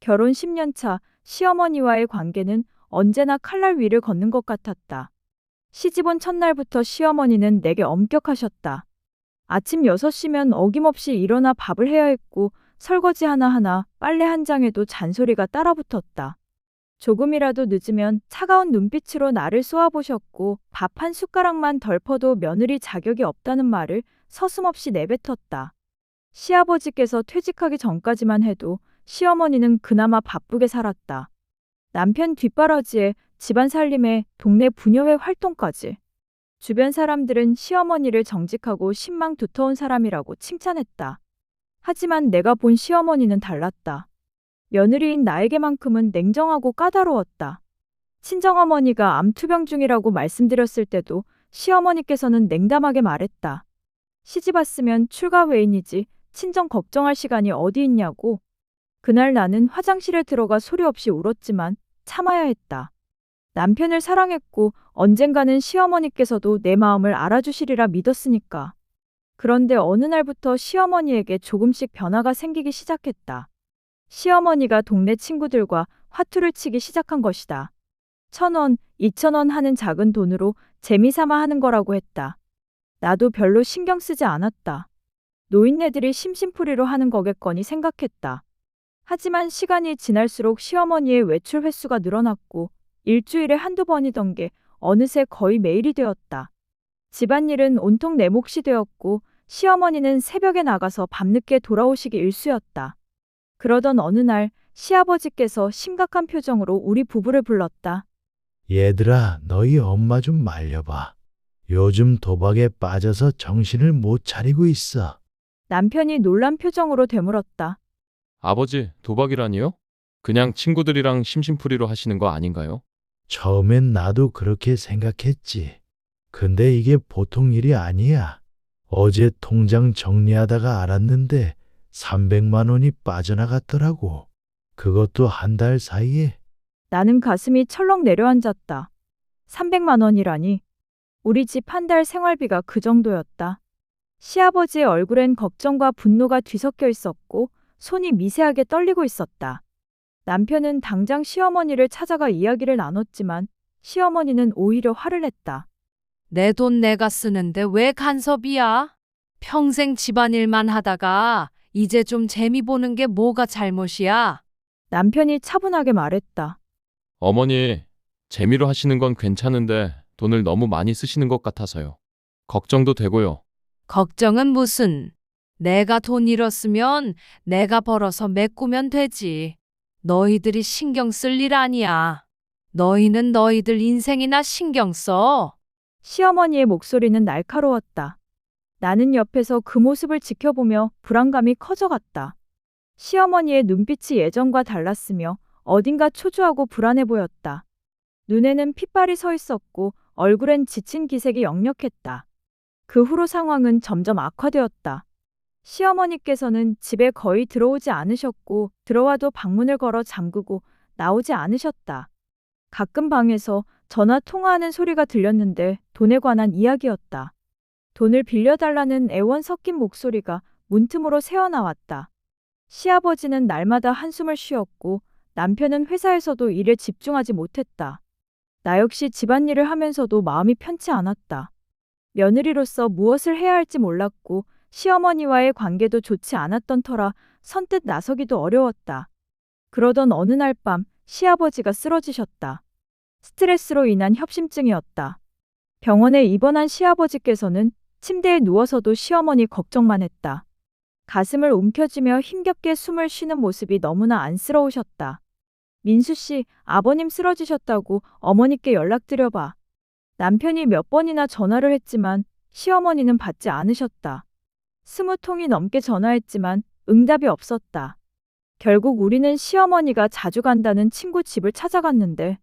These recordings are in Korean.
결혼 10년 차 시어머니와의 관계는 언제나 칼날 위를 걷는 것 같았다. 시집온 첫날부터 시어머니는 내게 엄격하셨다. 아침 6시면 어김없이 일어나 밥을 해야 했고 설거지 하나하나 빨래 한 장에도 잔소리가 따라붙었다. 조금이라도 늦으면 차가운 눈빛으로 나를 쏘아보셨고 밥 한 숟가락만 덜 퍼도 며느리 자격이 없다는 말을 서슴없이 내뱉었다. 시아버지께서 퇴직하기 전까지만 해도 시어머니는 그나마 바쁘게 살았다. 남편 뒷바라지에 집안 살림에 동네 부녀회 활동까지. 주변 사람들은 시어머니를 정직하고 신망 두터운 사람이라고 칭찬했다. 하지만 내가 본 시어머니는 달랐다. 며느리인 나에게만큼은 냉정하고 까다로웠다. 친정어머니가 암투병 중이라고 말씀드렸을 때도 시어머니께서는 냉담하게 말했다. 시집 왔으면 출가 외인이지 친정 걱정할 시간이 어디 있냐고. 그날 나는 화장실에 들어가 소리 없이 울었지만 참아야 했다. 남편을 사랑했고 언젠가는 시어머니께서도 내 마음을 알아주시리라 믿었으니까. 그런데 어느 날부터 시어머니에게 조금씩 변화가 생기기 시작했다. 시어머니가 동네 친구들과 화투를 치기 시작한 것이다. 1,000원, 2,000원 하는 작은 돈으로 재미삼아 하는 거라고 했다. 나도 별로 신경 쓰지 않았다. 노인네들이 심심풀이로 하는 거겠거니 생각했다. 하지만 시간이 지날수록 시어머니의 외출 횟수가 늘어났고 일주일에 한두 번이던 게 어느새 거의 매일이 되었다. 집안일은 온통 내 몫이 되었고 시어머니는 새벽에 나가서 밤늦게 돌아오시기 일쑤였다. 그러던 어느 날 시아버지께서 심각한 표정으로 우리 부부를 불렀다. 얘들아, 너희 엄마 좀 말려봐. 요즘 도박에 빠져서 정신을 못 차리고 있어. 남편이 놀란 표정으로 되물었다. 아버지, 도박이라니요? 그냥 친구들이랑 심심풀이로 하시는 거 아닌가요? 처음엔 나도 그렇게 생각했지. 근데 이게 보통 일이 아니야. 어제 통장 정리하다가 알았는데 300만 원이 빠져나갔더라고. 그것도 한 달 사이에. 나는 가슴이 철렁 내려앉았다. 300만 원이라니. 우리 집 한 달 생활비가 그 정도였다. 시아버지의 얼굴엔 걱정과 분노가 뒤섞여 있었고 손이 미세하게 떨리고 있었다. 남편은 당장 시어머니를 찾아가 이야기를 나눴지만 시어머니는 오히려 화를 냈다. 내 돈 내가 쓰는데 왜 간섭이야? 평생 집안일만 하다가 이제 좀 재미 보는 게 뭐가 잘못이야? 남편이 차분하게 말했다. 어머니, 재미로 하시는 건 괜찮은데 돈을 너무 많이 쓰시는 것 같아서요. 걱정도 되고요. 걱정은 무슨? 내가 돈 잃었으면 내가 벌어서 메꾸면 되지. 너희들이 신경 쓸 일 아니야. 너희는 너희들 인생이나 신경 써. 시어머니의 목소리는 날카로웠다. 나는 옆에서 그 모습을 지켜보며 불안감이 커져갔다. 시어머니의 눈빛이 예전과 달랐으며 어딘가 초조하고 불안해 보였다. 눈에는 핏발이 서 있었고 얼굴엔 지친 기색이 역력했다. 그 후로 상황은 점점 악화되었다. 시어머니께서는 집에 거의 들어오지 않으셨고 들어와도 방문을 걸어 잠그고 나오지 않으셨다. 가끔 방에서 전화 통화하는 소리가 들렸는데 돈에 관한 이야기였다. 돈을 빌려달라는 애원 섞인 목소리가 문틈으로 새어나왔다. 시아버지는 날마다 한숨을 쉬었고 남편은 회사에서도 일에 집중하지 못했다. 나 역시 집안일을 하면서도 마음이 편치 않았다. 며느리로서 무엇을 해야 할지 몰랐고 시어머니와의 관계도 좋지 않았던 터라 선뜻 나서기도 어려웠다. 그러던 어느 날 밤 시아버지가 쓰러지셨다. 스트레스로 인한 협심증이었다. 병원에 입원한 시아버지께서는 침대에 누워서도 시어머니 걱정만 했다. 가슴을 움켜쥐며 힘겹게 숨을 쉬는 모습이 너무나 안쓰러우셨다. 민수 씨, 아버님 쓰러지셨다고 어머니께 연락드려봐. 남편이 몇 번이나 전화를 했지만 시어머니는 받지 않으셨다. 20통이 넘게 전화했지만 응답이 없었다. 결국 우리는 시어머니가 자주 간다는 친구 집을 찾아갔는데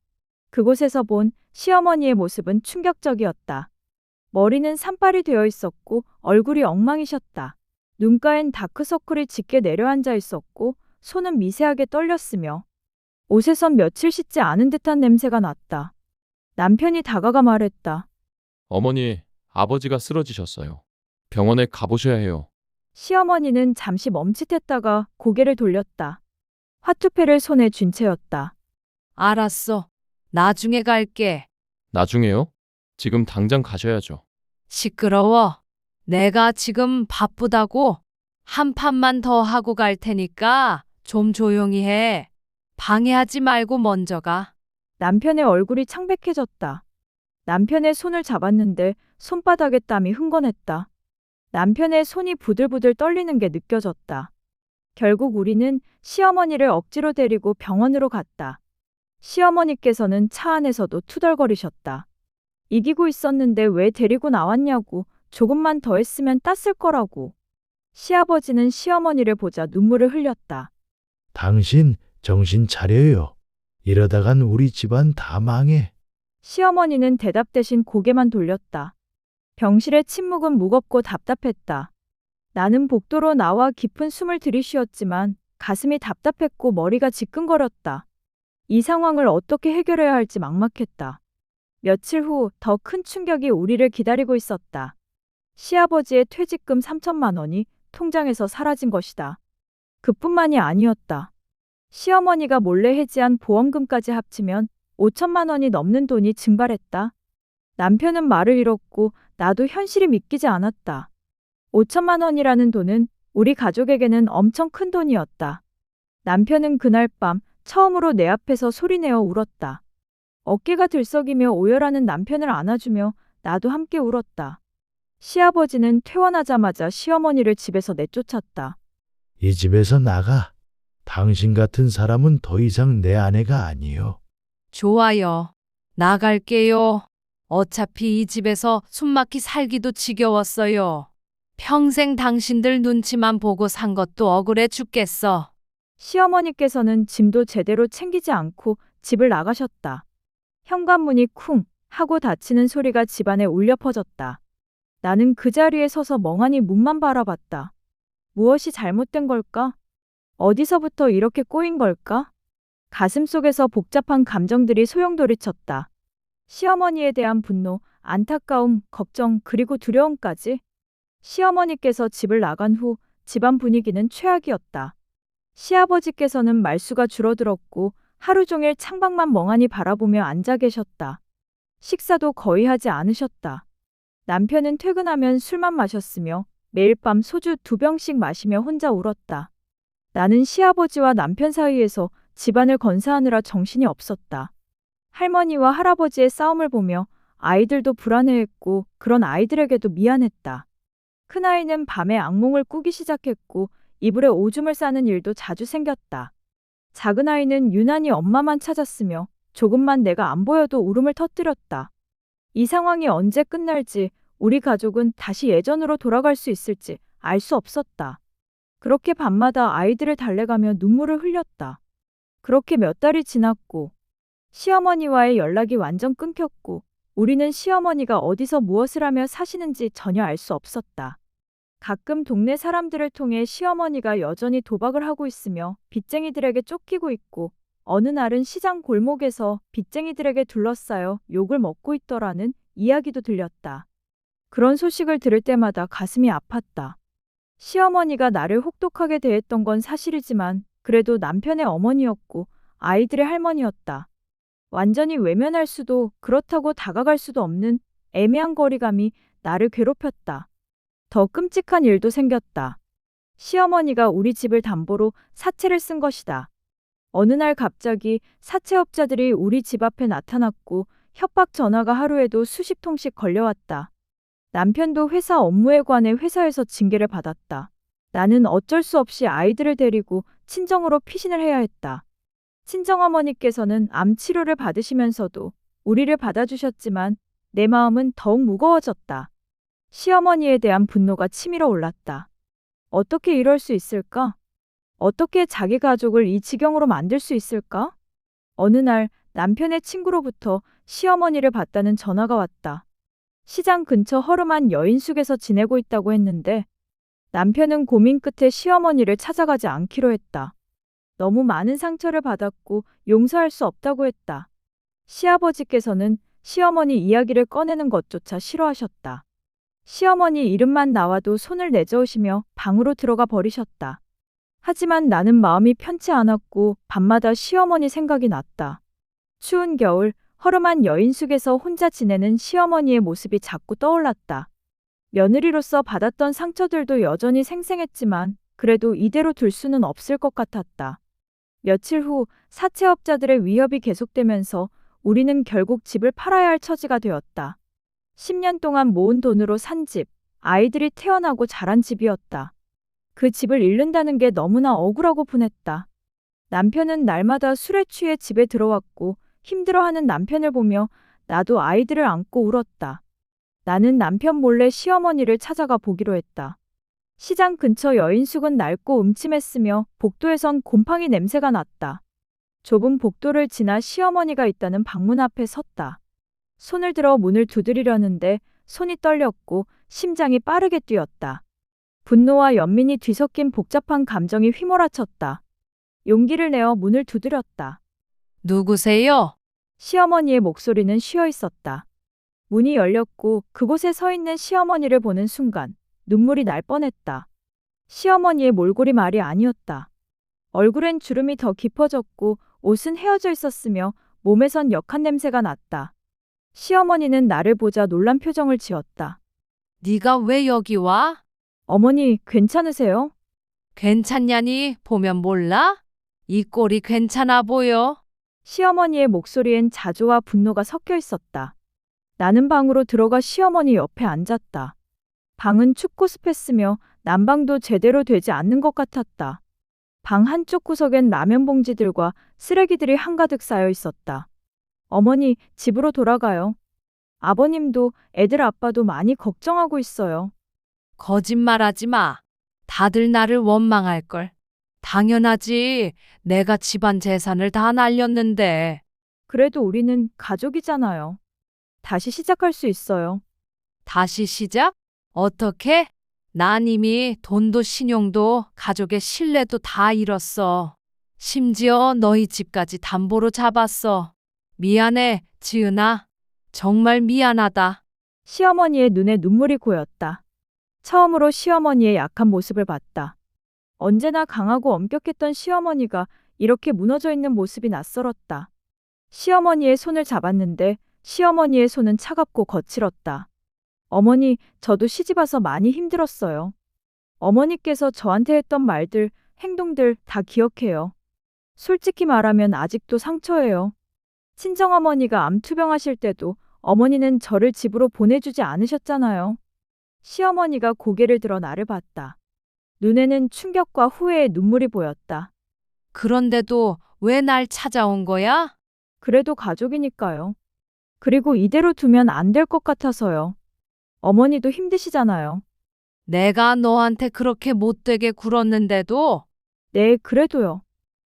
그곳에서 본 시어머니의 모습은 충격적이었다. 머리는 산발이 되어 있었고 얼굴이 엉망이셨다. 눈가엔 다크서클이 짙게 내려앉아 있었고 손은 미세하게 떨렸으며 옷에선 며칠 씻지 않은 듯한 냄새가 났다. 남편이 다가가 말했다. 어머니, 아버지가 쓰러지셨어요. 병원에 가보셔야 해요. 시어머니는 잠시 멈칫했다가 고개를 돌렸다. 화투패를 손에 쥔 채였다. 알았어. 나중에 갈게. 나중에요? 지금 당장 가셔야죠. 시끄러워. 내가 지금 바쁘다고. 한 판만 더 하고 갈 테니까 좀 조용히 해. 방해하지 말고 먼저 가. 남편의 얼굴이 창백해졌다. 남편의 손을 잡았는데 손바닥에 땀이 흥건했다. 남편의 손이 부들부들 떨리는 게 느껴졌다. 결국 우리는 시어머니를 억지로 데리고 병원으로 갔다. 시어머니께서는 차 안에서도 투덜거리셨다. 이기고 있었는데 왜 데리고 나왔냐고, 조금만 더 했으면 땄을 거라고. 시아버지는 시어머니를 보자 눈물을 흘렸다. 당신 정신 차려요. 이러다간 우리 집안 다 망해. 시어머니는 대답 대신 고개만 돌렸다. 병실의 침묵은 무겁고 답답했다. 나는 복도로 나와 깊은 숨을 들이쉬었지만 가슴이 답답했고 머리가 지끈거렸다. 이 상황을 어떻게 해결해야 할지 막막했다. 며칠 후 더 큰 충격이 우리를 기다리고 있었다. 시아버지의 퇴직금 3천만 원이 통장에서 사라진 것이다. 그뿐만이 아니었다. 시어머니가 몰래 해지한 보험금까지 합치면 5천만 원이 넘는 돈이 증발했다. 남편은 말을 잃었고 나도 현실이 믿기지 않았다. 5천만 원이라는 돈은 우리 가족에게는 엄청 큰 돈이었다. 남편은 그날 밤 처음으로 내 앞에서 소리내어 울었다. 어깨가 들썩이며 오열하는 남편을 안아주며 나도 함께 울었다. 시아버지는 퇴원하자마자 시어머니를 집에서 내쫓았다. 이 집에서 나가. 당신 같은 사람은 더 이상 내 아내가 아니요. 좋아요. 나갈게요. 어차피 이 집에서 숨막히 살기도 지겨웠어요. 평생 당신들 눈치만 보고 산 것도 억울해 죽겠어. 시어머니께서는 짐도 제대로 챙기지 않고 집을 나가셨다. 현관문이 쿵 하고 닫히는 소리가 집안에 울려 퍼졌다. 나는 그 자리에 서서 멍하니 문만 바라봤다. 무엇이 잘못된 걸까? 어디서부터 이렇게 꼬인 걸까? 가슴속에서 복잡한 감정들이 소용돌이쳤다. 시어머니에 대한 분노, 안타까움, 걱정, 그리고 두려움까지. 시어머니께서 집을 나간 후 집안 분위기는 최악이었다. 시아버지께서는 말수가 줄어들었고 하루 종일 창밖만 멍하니 바라보며 앉아 계셨다. 식사도 거의 하지 않으셨다. 남편은 퇴근하면 술만 마셨으며 매일 밤 소주 2병씩 마시며 혼자 울었다. 나는 시아버지와 남편 사이에서 집안을 건사하느라 정신이 없었다. 할머니와 할아버지의 싸움을 보며 아이들도 불안해했고 그런 아이들에게도 미안했다. 큰아이는 밤에 악몽을 꾸기 시작했고 이불에 오줌을 싸는 일도 자주 생겼다. 작은아이는 유난히 엄마만 찾았으며 조금만 내가 안 보여도 울음을 터뜨렸다. 이 상황이 언제 끝날지, 우리 가족은 다시 예전으로 돌아갈 수 있을지 알 수 없었다. 그렇게 밤마다 아이들을 달래가며 눈물을 흘렸다. 그렇게 몇 달이 지났고 시어머니와의 연락이 완전 끊겼고 우리는 시어머니가 어디서 무엇을 하며 사시는지 전혀 알 수 없었다. 가끔 동네 사람들을 통해 시어머니가 여전히 도박을 하고 있으며 빚쟁이들에게 쫓기고 있고 어느 날은 시장 골목에서 빚쟁이들에게 둘러싸여 욕을 먹고 있더라는 이야기도 들렸다. 그런 소식을 들을 때마다 가슴이 아팠다. 시어머니가 나를 혹독하게 대했던 건 사실이지만 그래도 남편의 어머니였고 아이들의 할머니였다. 완전히 외면할 수도 그렇다고 다가갈 수도 없는 애매한 거리감이 나를 괴롭혔다. 더 끔찍한 일도 생겼다. 시어머니가 우리 집을 담보로 사채를 쓴 것이다. 어느 날 갑자기 사채업자들이 우리 집 앞에 나타났고 협박 전화가 하루에도 수십 통씩 걸려왔다. 남편도 회사 업무에 관해 회사에서 징계를 받았다. 나는 어쩔 수 없이 아이들을 데리고 친정으로 피신을 해야 했다. 친정어머니께서는 암 치료를 받으시면서도 우리를 받아주셨지만 내 마음은 더욱 무거워졌다. 시어머니에 대한 분노가 치밀어 올랐다. 어떻게 이럴 수 있을까? 어떻게 자기 가족을 이 지경으로 만들 수 있을까? 어느 날 남편의 친구로부터 시어머니를 봤다는 전화가 왔다. 시장 근처 허름한 여인숙에서 지내고 있다고 했는데 남편은 고민 끝에 시어머니를 찾아가지 않기로 했다. 너무 많은 상처를 받았고 용서할 수 없다고 했다. 시아버지께서는 시어머니 이야기를 꺼내는 것조차 싫어하셨다. 시어머니 이름만 나와도 손을 내저으시며 방으로 들어가 버리셨다. 하지만 나는 마음이 편치 않았고 밤마다 시어머니 생각이 났다. 추운 겨울 허름한 여인숙에서 혼자 지내는 시어머니의 모습이 자꾸 떠올랐다. 며느리로서 받았던 상처들도 여전히 생생했지만 그래도 이대로 둘 수는 없을 것 같았다. 며칠 후 사채업자들의 위협이 계속되면서 우리는 결국 집을 팔아야 할 처지가 되었다. 10년 동안 모은 돈으로 산 집, 아이들이 태어나고 자란 집이었다. 그 집을 잃는다는 게 너무나 억울하고 분했다. 남편은 날마다 술에 취해 집에 들어왔고 힘들어하는 남편을 보며 나도 아이들을 안고 울었다. 나는 남편 몰래 시어머니를 찾아가 보기로 했다. 시장 근처 여인숙은 낡고 음침했으며 복도에선 곰팡이 냄새가 났다. 좁은 복도를 지나 시어머니가 있다는 방문 앞에 섰다. 손을 들어 문을 두드리려는데 손이 떨렸고 심장이 빠르게 뛰었다. 분노와 연민이 뒤섞인 복잡한 감정이 휘몰아쳤다. 용기를 내어 문을 두드렸다. 누구세요? 시어머니의 목소리는 쉬어 있었다. 문이 열렸고 그곳에 서 있는 시어머니를 보는 순간 눈물이 날 뻔했다. 시어머니의 몰골이 말이 아니었다. 얼굴엔 주름이 더 깊어졌고 옷은 헤어져 있었으며 몸에선 역한 냄새가 났다. 시어머니는 나를 보자 놀란 표정을 지었다. 네가 왜 여기 와? 어머니, 괜찮으세요? 괜찮냐니 보면 몰라? 이 꼴이 괜찮아 보여? 시어머니의 목소리엔 자조와 분노가 섞여 있었다. 나는 방으로 들어가 시어머니 옆에 앉았다. 방은 춥고 습했으며 난방도 제대로 되지 않는 것 같았다. 방 한쪽 구석엔 라면 봉지들과 쓰레기들이 한가득 쌓여 있었다. 어머니, 집으로 돌아가요. 아버님도 애들 아빠도 많이 걱정하고 있어요. 거짓말하지 마. 다들 나를 원망할걸. 당연하지. 내가 집안 재산을 다 날렸는데. 그래도 우리는 가족이잖아요. 다시 시작할 수 있어요. 다시 시작? 어떻게? 난 이미 돈도 신용도 가족의 신뢰도 다 잃었어. 심지어 너희 집까지 담보로 잡았어. 미안해, 지은아. 정말 미안하다. 시어머니의 눈에 눈물이 고였다. 처음으로 시어머니의 약한 모습을 봤다. 언제나 강하고 엄격했던 시어머니가 이렇게 무너져 있는 모습이 낯설었다. 시어머니의 손을 잡았는데 시어머니의 손은 차갑고 거칠었다. 어머니, 저도 시집와서 많이 힘들었어요. 어머니께서 저한테 했던 말들, 행동들 다 기억해요. 솔직히 말하면 아직도 상처예요. 친정어머니가 암투병하실 때도 어머니는 저를 집으로 보내주지 않으셨잖아요. 시어머니가 고개를 들어 나를 봤다. 눈에는 충격과 후회의 눈물이 보였다. 그런데도 왜 날 찾아온 거야? 그래도 가족이니까요. 그리고 이대로 두면 안 될 것 같아서요. 어머니도 힘드시잖아요. 내가 너한테 그렇게 못되게 굴었는데도 네, 그래도요.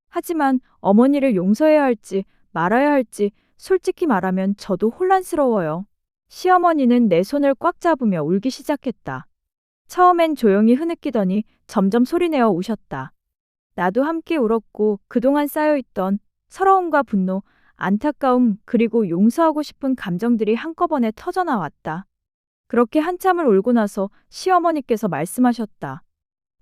하지만 어머니를 용서해야 할지 말아야 할지 솔직히 말하면 저도 혼란스러워요. 시어머니는 내 손을 꽉 잡으며 울기 시작했다. 처음엔 조용히 흐느끼더니 점점 소리내어 우셨다. 나도 함께 울었고 그동안 쌓여있던 서러움과 분노, 안타까움 그리고 용서하고 싶은 감정들이 한꺼번에 터져나왔다. 그렇게 한참을 울고 나서 시어머니께서 말씀하셨다.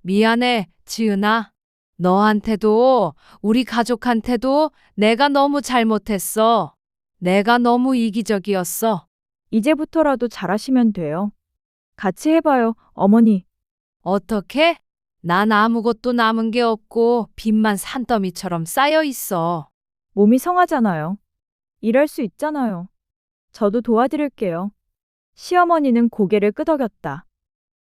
미안해, 지은아. 너한테도 우리 가족한테도 내가 너무 잘못했어. 내가 너무 이기적이었어. 이제부터라도 잘하시면 돼요. 같이 해봐요, 어머니. 어떻게? 난 아무것도 남은 게 없고 빚만 산더미처럼 쌓여 있어. 몸이 성하잖아요. 일할 수 있잖아요. 저도 도와드릴게요. 시어머니는 고개를 끄덕였다.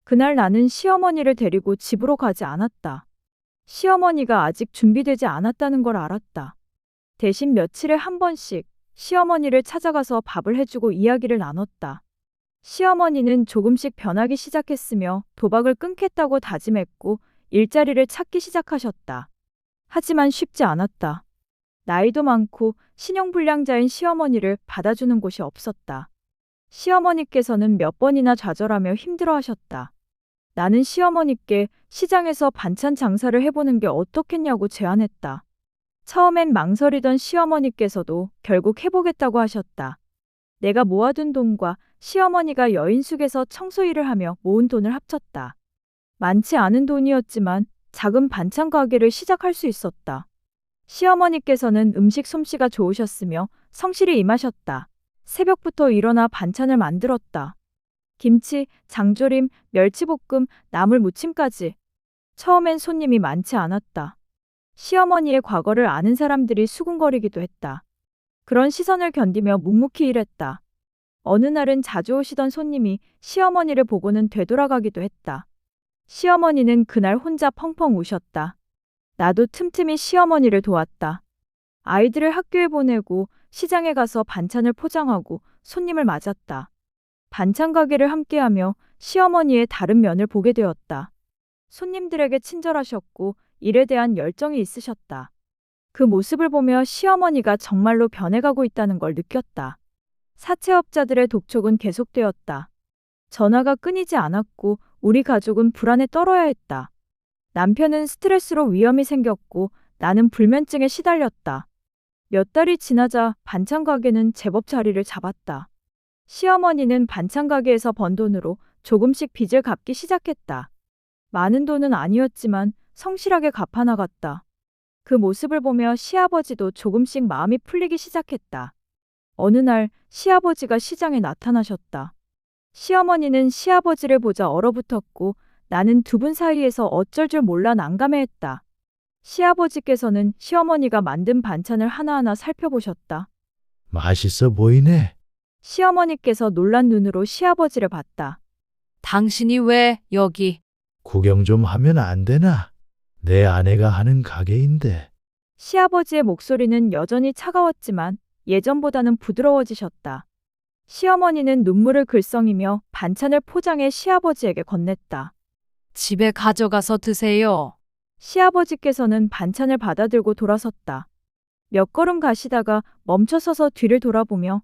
그날 나는 시어머니를 데리고 집으로 가지 않았다. 시어머니가 아직 준비되지 않았다는 걸 알았다. 대신 며칠에 한 번씩 시어머니를 찾아가서 밥을 해주고 이야기를 나눴다. 시어머니는 조금씩 변하기 시작했으며 도박을 끊겠다고 다짐했고 일자리를 찾기 시작하셨다. 하지만 쉽지 않았다. 나이도 많고 신용불량자인 시어머니를 받아주는 곳이 없었다. 시어머니께서는 몇 번이나 좌절하며 힘들어하셨다. 나는 시어머니께 시장에서 반찬 장사를 해보는 게 어떻겠냐고 제안했다. 처음엔 망설이던 시어머니께서도 결국 해보겠다고 하셨다. 내가 모아둔 돈과 시어머니가 여인숙에서 청소 일을 하며 모은 돈을 합쳤다. 많지 않은 돈이었지만 작은 반찬 가게를 시작할 수 있었다. 시어머니께서는 음식 솜씨가 좋으셨으며 성실히 임하셨다. 새벽부터 일어나 반찬을 만들었다. 김치, 장조림, 멸치볶음, 나물 무침까지. 처음엔 손님이 많지 않았다. 시어머니의 과거를 아는 사람들이 수군거리기도 했다. 그런 시선을 견디며 묵묵히 일했다. 어느 날은 자주 오시던 손님이 시어머니를 보고는 되돌아가기도 했다. 시어머니는 그날 혼자 펑펑 우셨다. 나도 틈틈이 시어머니를 도왔다. 아이들을 학교에 보내고 시장에 가서 반찬을 포장하고 손님을 맞았다. 반찬 가게를 함께하며 시어머니의 다른 면을 보게 되었다. 손님들에게 친절하셨고 일에 대한 열정이 있으셨다. 그 모습을 보며 시어머니가 정말로 변해가고 있다는 걸 느꼈다. 사채업자들의 독촉은 계속되었다. 전화가 끊이지 않았고 우리 가족은 불안에 떨어야 했다. 남편은 스트레스로 위험이 생겼고 나는 불면증에 시달렸다. 몇 달이 지나자 반찬 가게는 제법 자리를 잡았다. 시어머니는 반찬 가게에서 번 돈으로 조금씩 빚을 갚기 시작했다. 많은 돈은 아니었지만 성실하게 갚아나갔다. 그 모습을 보며 시아버지도 조금씩 마음이 풀리기 시작했다. 어느 날 시아버지가 시장에 나타나셨다. 시어머니는 시아버지를 보자 얼어붙었고 나는 두 분 사이에서 어쩔 줄 몰라 난감해했다. 시아버지께서는 시어머니가 만든 반찬을 하나하나 살펴보셨다. 맛있어 보이네. 시어머니께서 놀란 눈으로 시아버지를 봤다. 당신이 왜 여기? 구경 좀 하면 안 되나? 내 아내가 하는 가게인데. 시아버지의 목소리는 여전히 차가웠지만 예전보다는 부드러워지셨다. 시어머니는 눈물을 글썽이며 반찬을 포장해 시아버지에게 건넸다. 집에 가져가서 드세요. 시아버지께서는 반찬을 받아들고 돌아섰다. 몇 걸음 가시다가 멈춰서서 뒤를 돌아보며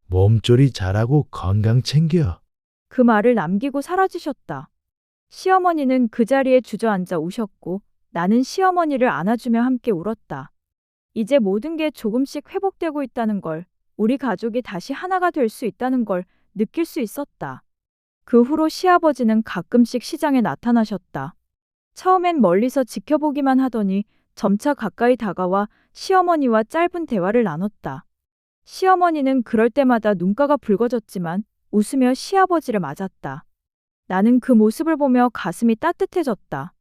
몸조리 잘하고 건강 챙겨. 그 말을 남기고 사라지셨다. 시어머니는 그 자리에 주저앉아 우셨고 나는 시어머니를 안아주며 함께 울었다. 이제 모든 게 조금씩 회복되고 있다는 걸, 우리 가족이 다시 하나가 될 수 있다는 걸 느낄 수 있었다. 그 후로 시아버지는 가끔씩 시장에 나타나셨다. 처음엔 멀리서 지켜보기만 하더니 점차 가까이 다가와 시어머니와 짧은 대화를 나눴다. 시어머니는 그럴 때마다 눈가가 붉어졌지만 웃으며 시아버지를 맞았다. 나는 그 모습을 보며 가슴이 따뜻해졌다.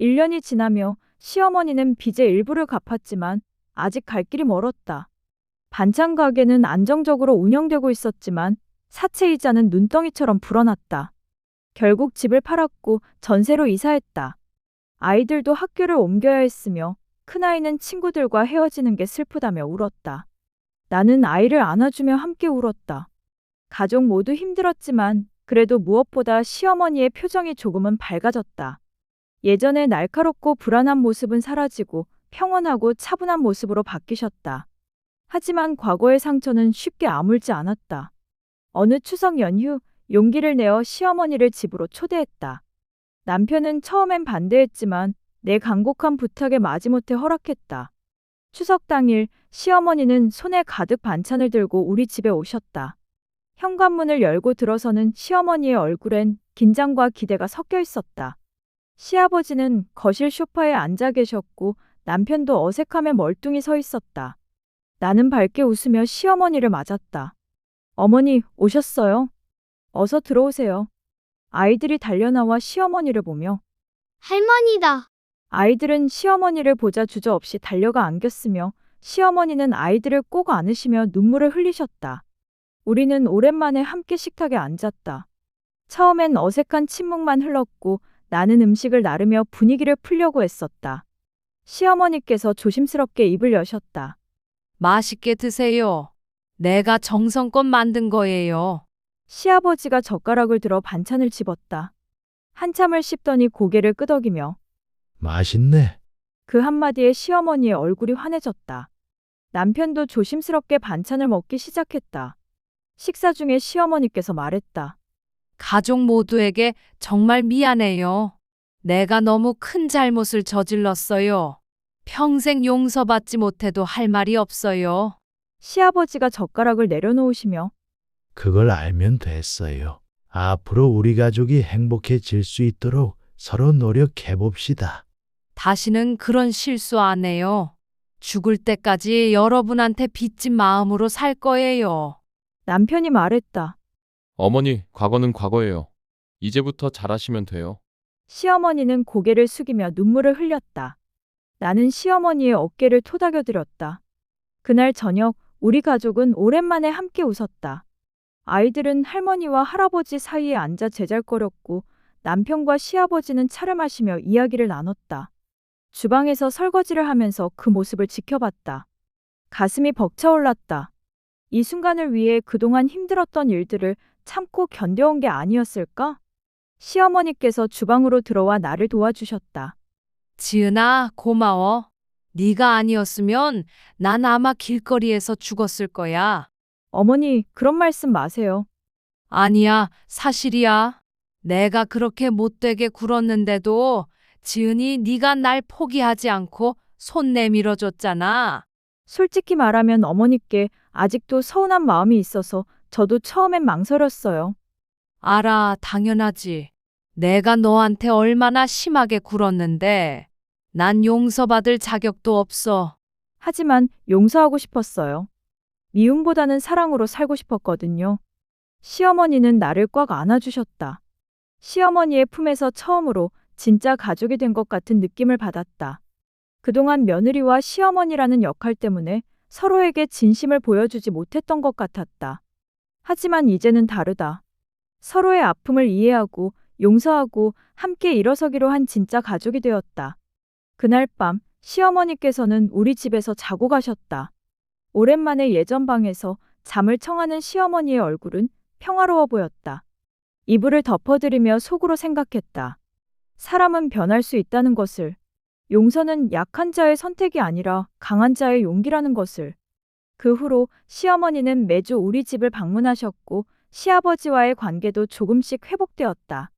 1년이 지나며 시어머니는 빚의 일부를 갚았지만 아직 갈 길이 멀었다. 반찬 가게는 안정적으로 운영되고 있었지만 사채 이자는 눈덩이처럼 불어났다. 결국 집을 팔았고 전세로 이사했다. 아이들도 학교를 옮겨야 했으며 큰아이는 친구들과 헤어지는 게 슬프다며 울었다. 나는 아이를 안아주며 함께 울었다. 가족 모두 힘들었지만 그래도 무엇보다 시어머니의 표정이 조금은 밝아졌다. 예전에 날카롭고 불안한 모습은 사라지고 평온하고 차분한 모습으로 바뀌셨다. 하지만 과거의 상처는 쉽게 아물지 않았다. 어느 추석 연휴 용기를 내어 시어머니를 집으로 초대했다. 남편은 처음엔 반대했지만 내 간곡한 부탁에 마지못해 허락했다. 추석 당일 시어머니는 손에 가득 반찬을 들고 우리 집에 오셨다. 현관문을 열고 들어서는 시어머니의 얼굴엔 긴장과 기대가 섞여 있었다. 시아버지는 거실 소파에 앉아 계셨고 남편도 어색함에 멀뚱히 서 있었다. 나는 밝게 웃으며 시어머니를 맞았다. 어머니, 오셨어요? 어서 들어오세요. 아이들이 달려나와 시어머니를 보며 할머니다. 아이들은 시어머니를 보자 주저없이 달려가 안겼으며 시어머니는 아이들을 꼭 안으시며 눈물을 흘리셨다. 우리는 오랜만에 함께 식탁에 앉았다. 처음엔 어색한 침묵만 흘렀고 나는 음식을 나르며 분위기를 풀려고 애썼다. 시어머니께서 조심스럽게 입을 여셨다. 맛있게 드세요. 내가 정성껏 만든 거예요. 시아버지가 젓가락을 들어 반찬을 집었다. 한참을 씹더니 고개를 끄덕이며 맛있네. 그 한마디에 시어머니의 얼굴이 환해졌다. 남편도 조심스럽게 반찬을 먹기 시작했다. 식사 중에 시어머니께서 말했다. 가족 모두에게 정말 미안해요. 내가 너무 큰 잘못을 저질렀어요. 평생 용서받지 못해도 할 말이 없어요. 시아버지가 젓가락을 내려놓으시며 그걸 알면 됐어요. 앞으로 우리 가족이 행복해질 수 있도록 서로 노력해 봅시다. 다시는 그런 실수 안 해요. 죽을 때까지 여러분한테 빚진 마음으로 살 거예요. 남편이 말했다. 어머니, 과거는 과거예요. 이제부터 잘하시면 돼요. 시어머니는 고개를 숙이며 눈물을 흘렸다. 나는 시어머니의 어깨를 토닥여드렸다. 그날 저녁 우리 가족은 오랜만에 함께 웃었다. 아이들은 할머니와 할아버지 사이에 앉아 제잘거렸고 남편과 시아버지는 차를 마시며 이야기를 나눴다. 주방에서 설거지를 하면서 그 모습을 지켜봤다. 가슴이 벅차올랐다. 이 순간을 위해 그동안 힘들었던 일들을 참고 견뎌온 게 아니었을까? 시어머니께서 주방으로 들어와 나를 도와주셨다. 지은아, 고마워. 네가 아니었으면 난 아마 길거리에서 죽었을 거야. 어머니, 그런 말씀 마세요. 아니야, 사실이야. 내가 그렇게 못되게 굴었는데도 지은이 네가 날 포기하지 않고 손 내밀어 줬잖아. 솔직히 말하면 어머니께 아직도 서운한 마음이 있어서 저도 처음엔 망설였어요. 알아, 당연하지. 내가 너한테 얼마나 심하게 굴었는데 난 용서받을 자격도 없어. 하지만 용서하고 싶었어요. 미움보다는 사랑으로 살고 싶었거든요. 시어머니는 나를 꽉 안아주셨다. 시어머니의 품에서 처음으로 진짜 가족이 된 것 같은 느낌을 받았다. 그동안 며느리와 시어머니라는 역할 때문에 서로에게 진심을 보여주지 못했던 것 같았다. 하지만 이제는 다르다. 서로의 아픔을 이해하고 용서하고 함께 일어서기로 한 진짜 가족이 되었다. 그날 밤 시어머니께서는 우리 집에서 자고 가셨다. 오랜만에 예전 방에서 잠을 청하는 시어머니의 얼굴은 평화로워 보였다. 이불을 덮어드리며 속으로 생각했다. 사람은 변할 수 있다는 것을, 용서는 약한 자의 선택이 아니라 강한 자의 용기라는 것을. 그 후로 시어머니는 매주 우리 집을 방문하셨고 시아버지와의 관계도 조금씩 회복되었다.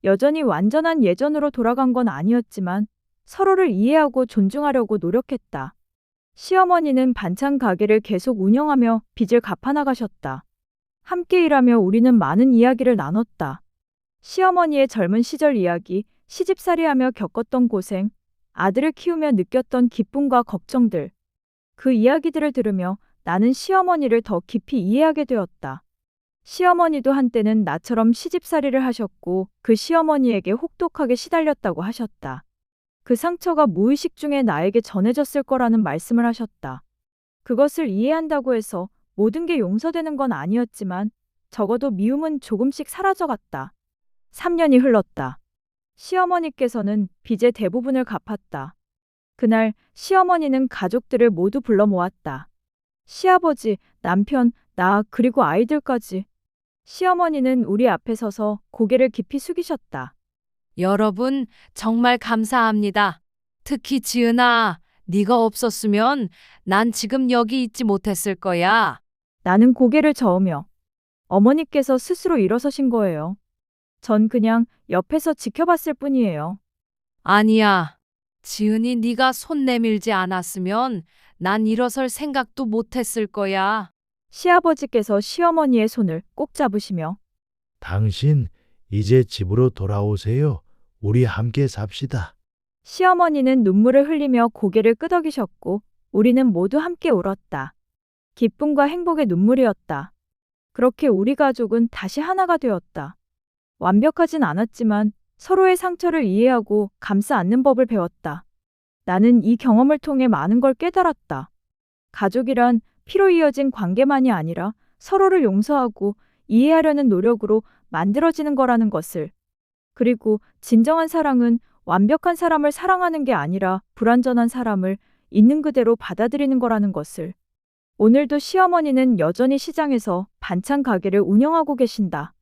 여전히 완전한 예전으로 돌아간 건 아니었지만 서로를 이해하고 존중하려고 노력했다. 시어머니는 반찬 가게를 계속 운영하며 빚을 갚아나가셨다. 함께 일하며 우리는 많은 이야기를 나눴다. 시어머니의 젊은 시절 이야기, 시집살이하며 겪었던 고생, 아들을 키우며 느꼈던 기쁨과 걱정들. 그 이야기들을 들으며 나는 시어머니를 더 깊이 이해하게 되었다. 시어머니도 한때는 나처럼 시집살이를 하셨고 그 시어머니에게 혹독하게 시달렸다고 하셨다. 그 상처가 무의식 중에 나에게 전해졌을 거라는 말씀을 하셨다. 그것을 이해한다고 해서 모든 게 용서되는 건 아니었지만 적어도 미움은 조금씩 사라져갔다. 3년이 흘렀다. 시어머니께서는 빚의 대부분을 갚았다. 그날 시어머니는 가족들을 모두 불러 모았다. 시아버지, 남편, 나 그리고 아이들까지. 시어머니는 우리 앞에 서서 고개를 깊이 숙이셨다. 여러분, 정말 감사합니다. 특히 지은아, 네가 없었으면 난 지금 여기 있지 못했을 거야. 나는 고개를 저으며 어머니께서 스스로 일어서신 거예요. 전 그냥 옆에서 지켜봤을 뿐이에요. 아니야. 지은이 네가 손 내밀지 않았으면 난 일어설 생각도 못했을 거야. 시아버지께서 시어머니의 손을 꼭 잡으시며 당신 이제 집으로 돌아오세요. 우리 함께 삽시다. 시어머니는 눈물을 흘리며 고개를 끄덕이셨고 우리는 모두 함께 울었다. 기쁨과 행복의 눈물이었다. 그렇게 우리 가족은 다시 하나가 되었다. 완벽하진 않았지만 서로의 상처를 이해하고 감싸 안는 법을 배웠다. 나는 이 경험을 통해 많은 걸 깨달았다. 가족이란 피로 이어진 관계만이 아니라 서로를 용서하고 이해하려는 노력으로 만들어지는 거라는 것을. 그리고 진정한 사랑은 완벽한 사람을 사랑하는 게 아니라 불완전한 사람을 있는 그대로 받아들이는 거라는 것을. 오늘도 시어머니는 여전히 시장에서 반찬 가게를 운영하고 계신다.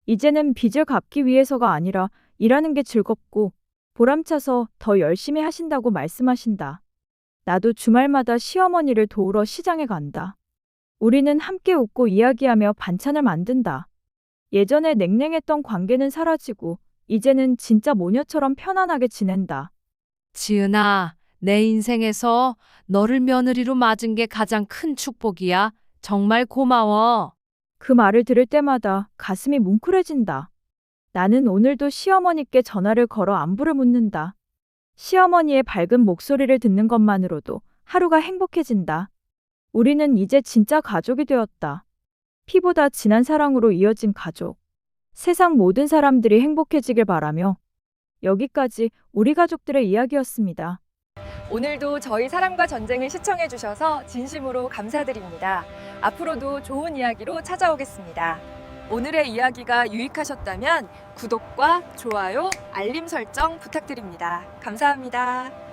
이제는 빚을 갚기 위해서가 아니라 일하는 게 즐겁고 보람차서 더 열심히 하신다고 말씀하신다. 나도 주말마다 시어머니를 도우러 시장에 간다. 우리는 함께 웃고 이야기하며 반찬을 만든다. 예전에 냉랭했던 관계는 사라지고 이제는 진짜 모녀처럼 편안하게 지낸다. 지은아, 내 인생에서 너를 며느리로 맞은 게 가장 큰 축복이야. 정말 고마워. 그 말을 들을 때마다 가슴이 뭉클해진다. 나는 오늘도 시어머니께 전화를 걸어 안부를 묻는다. 시어머니의 밝은 목소리를 듣는 것만으로도 하루가 행복해진다. 우리는 이제 진짜 가족이 되었다. 피보다 진한 사랑으로 이어진 가족. 세상 모든 사람들이 행복해지길 바라며 여기까지 우리 가족들의 이야기였습니다. 오늘도 저희 사랑과 전쟁을 시청해 주셔서 진심으로 감사드립니다. 앞으로도 좋은 이야기로 찾아오겠습니다. 오늘의 이야기가 유익하셨다면 구독과 좋아요, 알림 설정 부탁드립니다. 감사합니다.